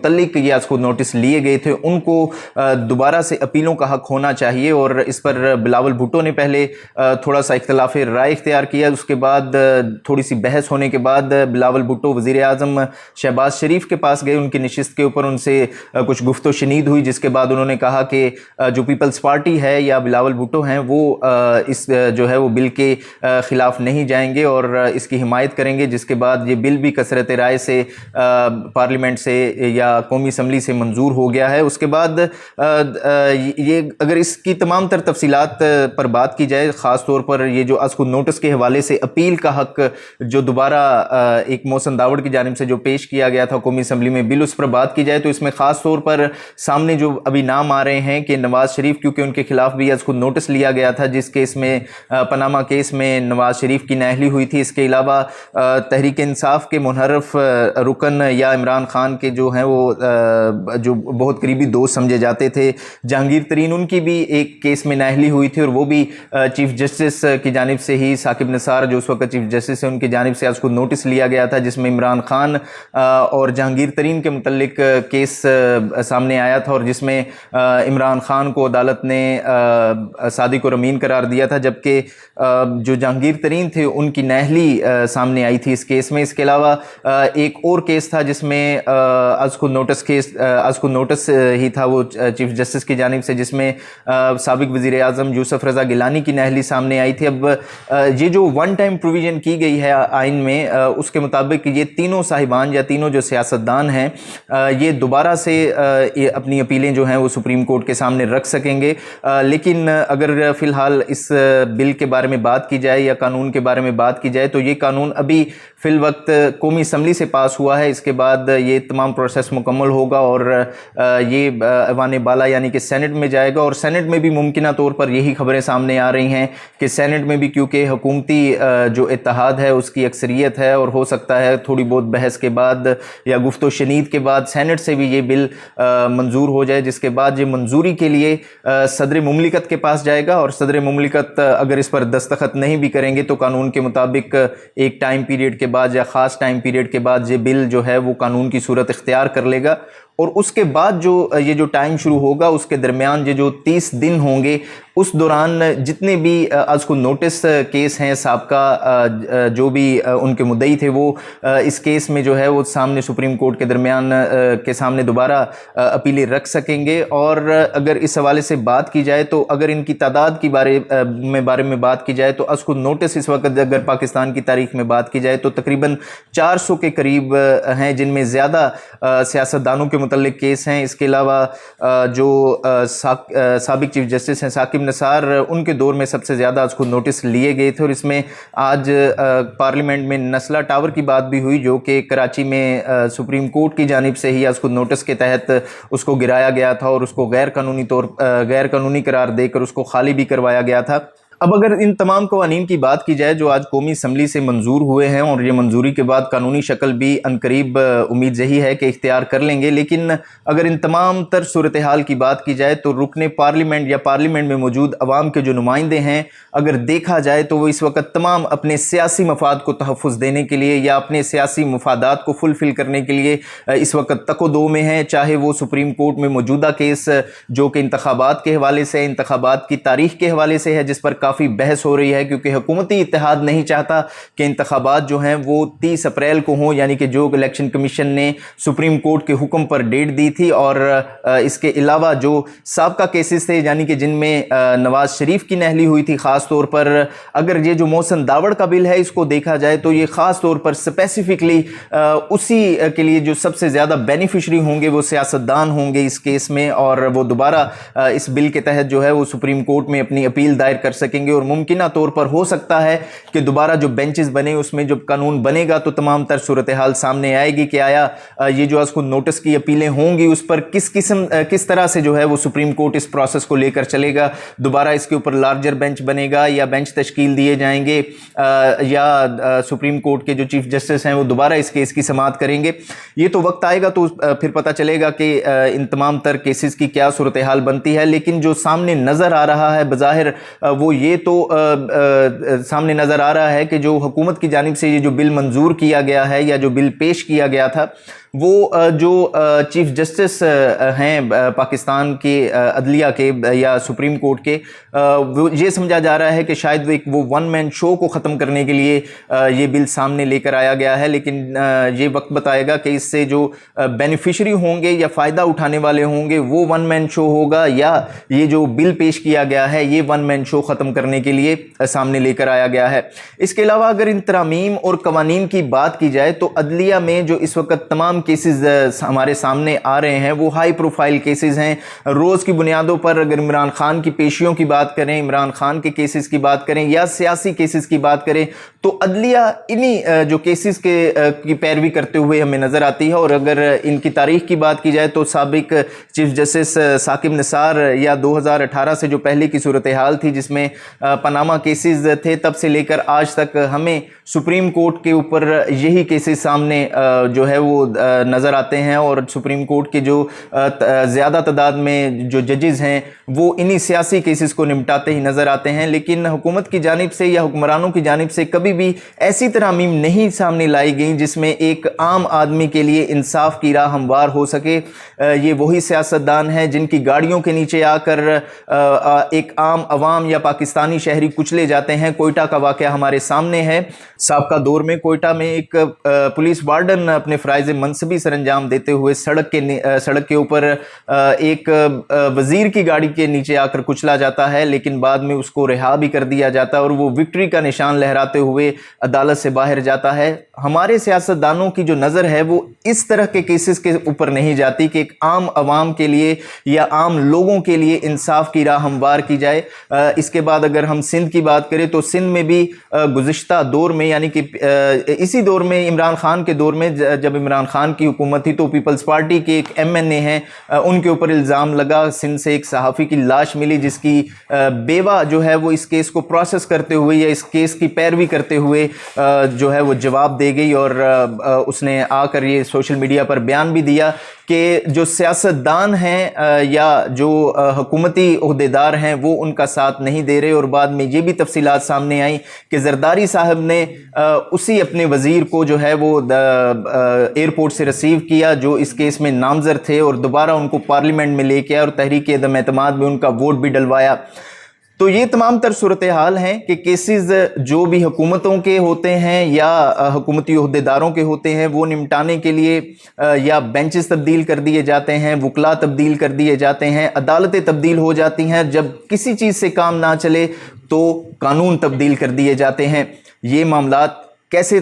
متعلق یہ از خود نوٹس لیے گئے تھے ان کو دوبارہ سے اپیلوں کا حق ہونا چاہیے، اور اس پر بلاول بھٹو نے پہلے تھوڑا سا اختلاف رائے اختیار کیا، اس کے بعد تھوڑی سی بحث ہونے کے بعد بلاول بھٹو وزیر اعظم شہباز شریف کے پاس گئے، ان کی نشست کے اوپر ان سے کچھ گفت و شنید ہوئی، جس کے بعد انہوں نے کہا کہ جو پیپلز پارٹی ہے یا بلاول بھٹو ہیں وہ اس جو ہے وہ بل کے خلاف نہیں جائیں گے اور اس کی حمایت کریں گے، جس کے بعد یہ بل بھی کثرت رائے سے پارلیمنٹ سے یا قومی اسمبلی سے منظور ہو گیا ہے۔ اس کے بعد یہ اگر اس کی تمام تر تفصیلات پر بات کی جائے، خاص طور پر یہ جو از خود نوٹس کے حوالے سے اپیل کا حق جو دوبارہ ایک محسن داوڑ کی جانب سے جو پیش کیا گیا تھا قومی اسمبلی میں بل، اس پر بات کی جائے تو اس میں خاص طور پر سامنے جو ابھی نام آ رہے ہیں کہ نواز شریف، کیونکہ ان کے خلاف بھی از خود نوٹس لیا گیا تھا جس کیس میں پاناما کیس میں نواز شریف کی نااہلی ہوئی تھی، اس کے علاوہ تحریک انصاف کے منحرف رکن یا عمران خان کے جو ہیں وہ جو بہت قریبی دوست سمجھے جاتے تھے جہانگیر ترین، ان کی بھی ایک کیس میں نااہلی ہوئی تھی اور وہ بھی چیف جسٹس کی جانب سے ہی، ثاقب نثار جو اس وقت چیف جسٹس ہیں ان کی جانب سے از خود نوٹس لیا گیا تھا، جس میں عمران خان اور جہانگیر ترین کے متعلق کیس سامنے آیا تھا اور جس میں عمران خان کو عدالت نے صادق اور امین قرار دیا تھا، جبکہ جو جہانگیر ترین تھے ان کی نااہلی سامنے آئی تھی اس کیس میں۔ اس کے علاوہ ایک اور کیس تھا جس میں از خود نوٹس ہی تھا وہ چیف جسٹس کی جانب سے، جس میں سابق وزیر اعظم یوسف رضا گیلانی کی نااہلی سامنے آئی تھی۔ اب یہ جو ون ٹائم پروویژن کی گئی ہے آئین میں، اس کے مطابق یہ تینوں صاحبان یا تینوں جو سیاستدان ہیں یہ دوبارہ سے اپنی اپیلیں جو ہیں وہ سپریم کورٹ کے سامنے رکھ سکیں گے، لیکن اگر فی الحال اس بل کے بارے میں بات کی جائے یا قانون کے بارے میں بات کی جائے تو یہ قانون ابھی فی الوقت قومی اسمبلی سے پاس ہوا ہے، اس کے بعد یہ تمام پروسیس مکمل ہوگا اور یہ ایوان بالا یعنی کہ سینٹ میں جائے گا، اور سینٹ میں بھی ممکنہ طور پر یہی خبریں سامنے آ رہی ہیں کہ سینٹ میں بھی کیونکہ حکومتی جو اتحاد ہے اس کی اکثریت ہے اور ہو سکتا ہے تھوڑی بہت بحث کے بعد یا گفت و شنید کے بعد سینٹ سے بھی یہ بل منظور ہو جائے، جس کے بعد یہ منظوری کے لیے صدر مملکت کے پاس جائے گا، اور صدر مملکت اگر اس پر دستخط نہیں بھی کریں گے تو قانون کے مطابق ایک ٹائم پیریڈ کے بعد یا خاص ٹائم پیریڈ کے بعد یہ بل جو ہے وہ قانون کی صورت اختیار کر لے گا، اور اس کے بعد یہ جو ٹائم شروع ہوگا اس کے درمیان یہ جو 30 دن ہوں گے اس دوران جتنے بھی از خود نوٹس کیس ہیں سابقہ جو بھی ان کے مدعی تھے وہ اس کیس میں جو ہے وہ سامنے سپریم کورٹ کے درمیان کے سامنے دوبارہ اپیلیں رکھ سکیں گے۔ اور اگر اس حوالے سے بات کی جائے تو اگر ان کی تعداد کی بارے میں بات کی جائے تو از خود نوٹس اس وقت اگر پاکستان کی تاریخ میں بات کی جائے تو تقریباً 400 کے قریب ہیں، جن میں زیادہ سیاستدانوں کے متعلق کیس ہیں۔ اس کے علاوہ جو سابق چیف جسٹس ہیں ثاقب نثار، ان کے دور میں سب سے زیادہ از خود نوٹس لیے گئے تھے، اور اس میں آج پارلیمنٹ میں نسلا ٹاور کی بات بھی ہوئی جو کہ کراچی میں سپریم کورٹ کی جانب سے ہی از خود نوٹس کے تحت اس کو گرایا گیا تھا اور اس کو غیر قانونی قرار دے کر اس کو خالی بھی کروایا گیا تھا۔ اب اگر ان تمام قوانین کی بات کی جائے جو آج قومی اسمبلی سے منظور ہوئے ہیں اور یہ منظوری کے بعد قانونی شکل بھی عنقریب امید یہی ہے کہ اختیار کر لیں گے، لیکن اگر ان تمام تر صورتحال کی بات کی جائے تو رکن پارلیمنٹ یا پارلیمنٹ میں موجود عوام کے جو نمائندے ہیں اگر دیکھا جائے تو وہ اس وقت تمام اپنے سیاسی مفاد کو تحفظ دینے کے لیے یا اپنے سیاسی مفادات کو فلفل کرنے کے لیے اس وقت تک و دو میں ہیں، چاہے وہ سپریم کورٹ میں موجودہ کیس جو کہ انتخابات کے حوالے سے، انتخابات کی تاریخ کے حوالے سے ہے جس پر کافی بحث ہو رہی ہے، کیونکہ حکومتی اتحاد نہیں چاہتا کہ انتخابات جو ہیں وہ 30 اپریل کو ہوں، یعنی کہ جو الیکشن کمیشن نے سپریم کورٹ کے حکم پر ڈیٹ دی تھی، اور اس کے علاوہ جو سابقہ کیسز تھے یعنی کہ جن میں نواز شریف کی نااہلی ہوئی تھی، خاص طور پر اگر یہ جو محسن داوڑ کا بل ہے اس کو دیکھا جائے تو یہ خاص طور پر اسپیسیفکلی اسی کے لیے جو سب سے زیادہ بینیفیشری ہوں گے وہ سیاستدان ہوں گے اس کیس میں، اور وہ دوبارہ اس بل کے تحت جو ہے وہ سپریم کورٹ میں اپنی اپیل دائر کر سکیں گے، اور ممکنہ طور پر ہو سکتا ہے کہ دوبارہ جو بینچز بنے اس میں جب قانون بنے گا تو تمام تر صورتحال سامنے آئے گی کہ آیا یہ جو از خود نوٹس کی اپیلیں ہوں گی اس پر کس طرح سے جو ہے وہ سپریم کورٹ اس پروسیس کو لے کر چلے گا، دوبارہ اس کے اوپر لارجر بینچ بنے گا یا بینچ تشکیل دیے جائیں گے، یا سپریم کورٹ کے جو چیف جسٹس ہیں وہ دوبارہ اس کیس کی سماعت کریں گے۔ یہ تو وقت آئے گا تو پھر پتہ چلے گا کہ ان تمام تر کیسز کی کیا صورتحال بنتی ہے، لیکن جو سامنے نظر آ رہا ہے بظاہر وہ یہ تو سامنے نظر آ رہا ہے کہ جو حکومت کی جانب سے یہ جو بل منظور کیا گیا ہے یا جو بل پیش کیا گیا تھا وہ جو چیف جسٹس ہیں پاکستان کے عدلیہ کے یا سپریم کورٹ کے، یہ سمجھا جا رہا ہے کہ شاید وہ ون مین شو کو ختم کرنے کے لیے یہ بل سامنے لے کر آیا گیا ہے، لیکن یہ وقت بتائے گا کہ اس سے جو بینیفیشری ہوں گے یا فائدہ اٹھانے والے ہوں گے وہ ون مین شو ہوگا، یا یہ جو بل پیش کیا گیا ہے یہ ون مین شو ختم کرنے کے لیے سامنے لے کر آیا گیا ہے۔ اس کے علاوہ اگر ان ترامیم اور قوانین کی بات کی جائے تو عدلیہ میں جو اس وقت تمام کیسز ہمارے سامنے آ رہے ہیں وہ ہائی پروفائل کیسز ہیں۔ روز کی بنیادوں پر اگر عمران خان کی پیشیوں کی بات کریں، عمران خان کے کیسز کی بات کریں یا سیاسی کیسز کی بات کریں تو عدلیہ انہی جو کیسز کی پیروی کرتے ہوئے ہمیں نظر آتی ہے۔ اور اگر ان کی تاریخ کی بات کی جائے تو سابق چیف جسٹس ثاقب نثار یا 2018 سے جو پہلے کی صورتحال تھی جس میں پاناما کیسز تھے، تب سے لے کر آج تک ہمیں سپریم کورٹ کے اوپر یہی کیسز سامنے جو ہے وہ نظر آتے ہیں، اور سپریم کورٹ کے جو زیادہ تعداد میں جو ججز ہیں وہ انہی سیاسی کیسز کو نمٹاتے ہی نظر آتے ہیں۔ لیکن حکومت کی جانب سے یا حکمرانوں کی جانب سے کبھی بھی ایسی ترامیم نہیں سامنے لائی گئیں جس میں ایک عام آدمی کے لیے انصاف کی راہ ہموار ہو سکے۔ یہ وہی سیاستدان ہیں جن کی گاڑیوں کے نیچے آ کر ایک عام عوام یا پاکستانی شہری کچلے جاتے ہیں۔ کوئٹہ کا واقعہ ہمارے سامنے ہے۔ سابقہ دور میں کوئٹہ میں ایک پولیس وارڈن اپنے فرائض منصبی سر انجام دیتے ہوئے سڑک کے اوپر ایک وزیر کی گاڑی کے نیچے آ کر کچلا جاتا ہے، لیکن بعد میں اس کو رہا بھی کر دیا جاتا ہے اور وہ وکٹری کا نشان لہراتے ہوئے عدالت سے باہر جاتا ہے۔ ہمارے سیاستدانوں کی جو نظر ہے وہ اس طرح کے کیسز کے اوپر نہیں جاتی کہ ایک عام عوام کے لیے یا عام لوگوں کے لیے انصاف کی راہ ہموار کی جائے۔ اس کے بعد اگر ہم سندھ کی بات کریں تو سندھ میں بھی گزشتہ دور میں یعنی کہ اسی دور میں عمران خان کے دور میں جب عمران خان کی حکومت تھی تو پیپلز پارٹی کے ایک MNA ہیں، ان کے اوپر الزام لگا، سندھ سے ایک صحافی کی لاش ملی جس کی بیوہ جو ہے وہ اس کیس کو پروسیس کرتے ہوئے یا اس کیس کی پیروی کرتے ہوئے جو ہے وہ جواب دے گئی، اور اس نے آ کر یہ سوشل میڈیا پر بیان بھی دیا کہ جو سیاستدان ہیں یا جو حکومتی عہدیدار ہیں وہ ان کا ساتھ نہیں دے رہے۔ اور بعد میں یہ بھی تفصیلات سامنے آئیں کہ زرداری صاحب نے اسی اپنے وزیر کو جو ہے وہ ایئرپورٹ سے ریسیو کیا جو اس کیس میں نامزد تھے، اور دوبارہ ان کو پارلیمنٹ میں لے کے آیا اور تحریک عدم اعتماد میں ان کا ووٹ بھی ڈلوایا۔ تو یہ تمام تر صورتحال ہیں کہ کیسز جو بھی حکومتوں کے ہوتے ہیں یا حکومتی عہدیداروں کے ہوتے ہیں وہ نمٹانے کے لیے یا بینچز تبدیل کر دیے جاتے ہیں، وکلاء تبدیل کر دیے جاتے ہیں، عدالتیں تبدیل ہو جاتی ہیں۔ جب کسی چیز سے کام نہ چلے تو قانون تبدیل کر دیے جاتے ہیں۔ یہ معاملات کیسے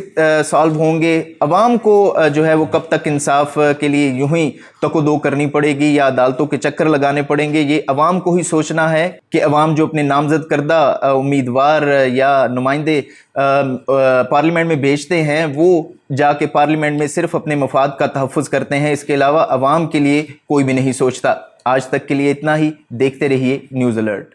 سالو ہوں گے؟ عوام کو جو ہے وہ کب تک انصاف کے لیے یوں ہی تک و دو کرنی پڑے گی یا عدالتوں کے چکر لگانے پڑیں گے؟ یہ عوام کو ہی سوچنا ہے کہ عوام جو اپنے نامزد کردہ امیدوار یا نمائندے پارلیمنٹ میں بھیجتے ہیں وہ جا کے پارلیمنٹ میں صرف اپنے مفاد کا تحفظ کرتے ہیں، اس کے علاوہ عوام کے لیے کوئی بھی نہیں سوچتا۔ آج تک کے لیے اتنا ہی۔ دیکھتے رہیے نیوز الرٹ۔